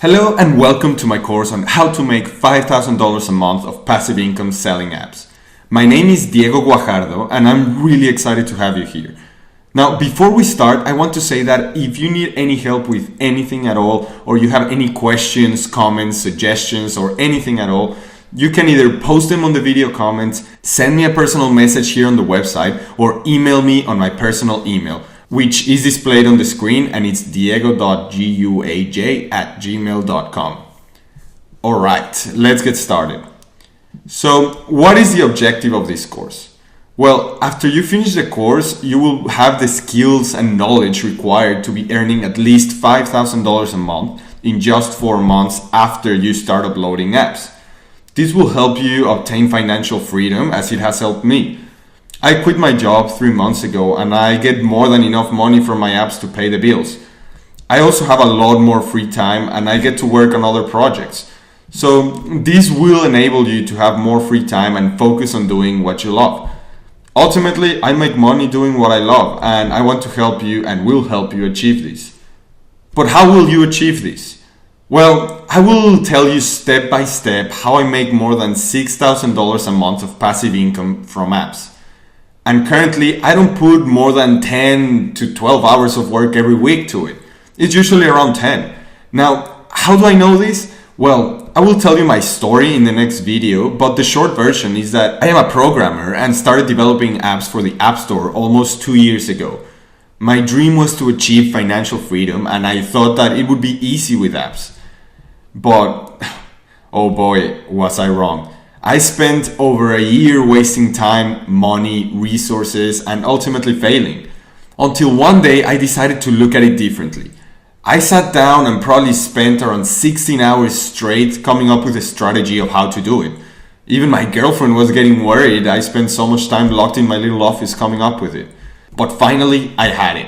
Hello and welcome to my course on how to make $5,000 a month of passive income selling apps. My name is Diego Guajardo and I'm really excited to have you here. Now, before we start, I want to say that if you need any help with anything at all, or you have any questions, comments, suggestions, or anything at all, you can either post them on the video comments, send me a personal message here on the website, or email me on my personal email, which is displayed on the screen, and it's diego.guaj@gmail.com. All right, let's get started. So, what is the objective of this course? Well, after you finish the course, you will have the skills and knowledge required to be earning at least $5,000 a month in just 4 months after you start uploading apps. This will help you obtain financial freedom as it has helped me. I quit my job 3 months ago and I get more than enough money from my apps to pay the bills. I also have a lot more free time and I get to work on other projects. So this will enable you to have more free time and focus on doing what you love. Ultimately, I make money doing what I love and I want to help you and will help you achieve this. But how will you achieve this? Well, I will tell you step by step how I make more than $6,000 a month of passive income from apps. And currently, I don't put more than 10 to 12 hours of work every week to it. It's usually around 10. Now, how do I know this? Well, I will tell you my story in the next video, but the short version is that I am a programmer and started developing apps for the App Store almost 2 years ago. My dream was to achieve financial freedom and I thought that it would be easy with apps. But, oh boy, was I wrong. I spent over a year wasting time, money, resources, and ultimately failing. Until one day I decided to look at it differently. I sat down and probably spent around 16 hours straight coming up with a strategy of how to do it. Even my girlfriend was getting worried I spent so much time locked in my little office coming up with it. But finally, I had it.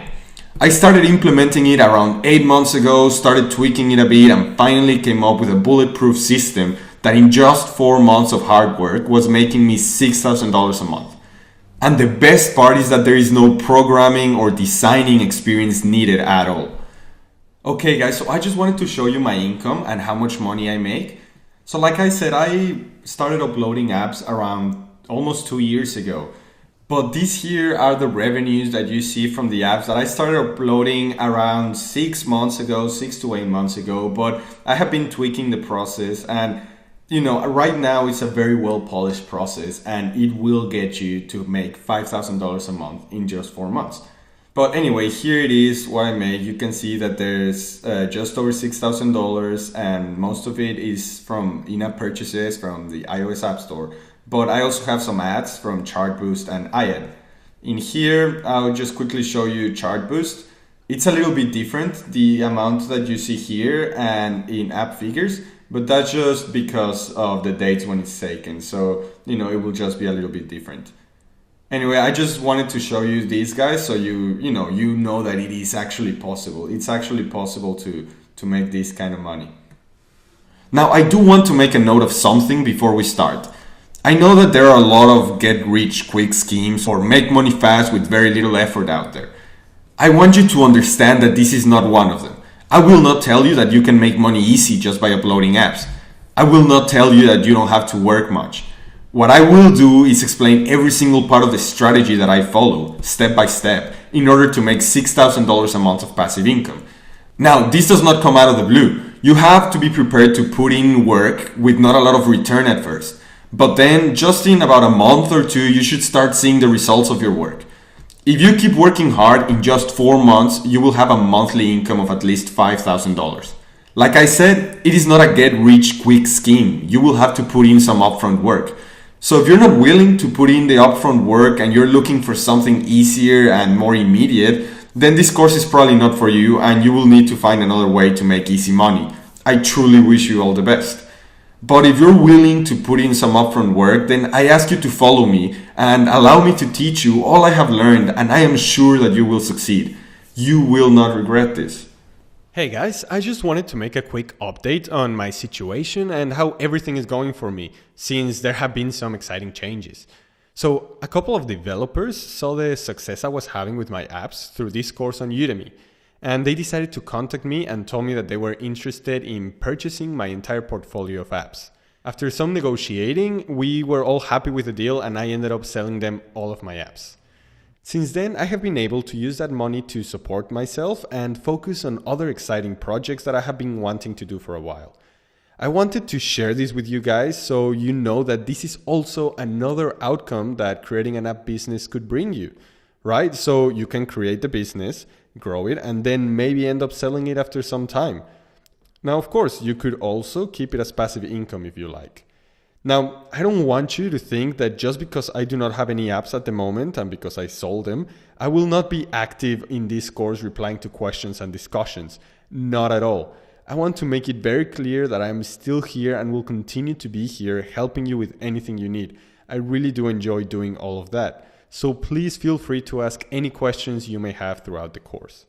I started implementing it around 8 months ago, started tweaking it a bit, and finally came up with a bulletproof system that in just 4 months of hard work was making me $6,000 a month. And the best part is that there is no programming or designing experience needed at all. Okay guys, so I just wanted to show you my income and how much money I make. So like I said, I started uploading apps around almost 2 years ago. But these here are the revenues that you see from the apps that I started uploading around 6 months ago, 6 to 8 months ago. But I have been tweaking the process and right now it's a very well polished process and it will get you to make $5,000 a month in just 4 months. But anyway, here it is what I made. You can see that there's just over $6,000 and most of it is from in-app purchases from the iOS App Store. But I also have some ads from Chartboost and iAd. In here, I'll just quickly show you Chartboost. It's a little bit different, the amount that you see here and in app figures, but that's just because of the dates when it's taken. So, it will just be a little bit different. Anyway, I just wanted to show you these guys so you know that it is actually possible. It's actually possible to make this kind of money. Now, I do want to make a note of something before we start. I know that there are a lot of get-rich-quick schemes or make money fast with very little effort out there. I want you to understand that this is not one of them. I will not tell you that you can make money easy just by uploading apps. I will not tell you that you don't have to work much. What I will do is explain every single part of the strategy that I follow, step by step, in order to make $6,000 a month of passive income. Now, this does not come out of the blue. You have to be prepared to put in work with not a lot of return at first. But then, just in about a month or two, you should start seeing the results of your work. If you keep working hard, in just 4 months, you will have a monthly income of at least $5,000. Like I said, it is not a get-rich-quick scheme. You will have to put in some upfront work. So if you're not willing to put in the upfront work and you're looking for something easier and more immediate, then this course is probably not for you and you will need to find another way to make easy money. I truly wish you all the best. But if you're willing to put in some upfront work, then I ask you to follow me and allow me to teach you all I have learned, and I am sure that you will succeed. You will not regret this. Hey guys, I just wanted to make a quick update on my situation and how everything is going for me, since there have been some exciting changes. So a couple of developers saw the success I was having with my apps through this course on Udemy. And they decided to contact me and told me that they were interested in purchasing my entire portfolio of apps. After some negotiating, we were all happy with the deal and I ended up selling them all of my apps. Since then, I have been able to use that money to support myself and focus on other exciting projects that I have been wanting to do for a while. I wanted to share this with you guys so you know that this is also another outcome that creating an app business could bring you, right? So you can create the business, grow it, and then maybe end up selling it after some time. Now, of course, you could also keep it as passive income if you like. Now, I don't want you to think that just because I do not have any apps at the moment and because I sold them, I will not be active in this course replying to questions and discussions. Not at all. I want to make it very clear that I am still here and will continue to be here helping you with anything you need. I really do enjoy doing all of that. So please feel free to ask any questions you may have throughout the course.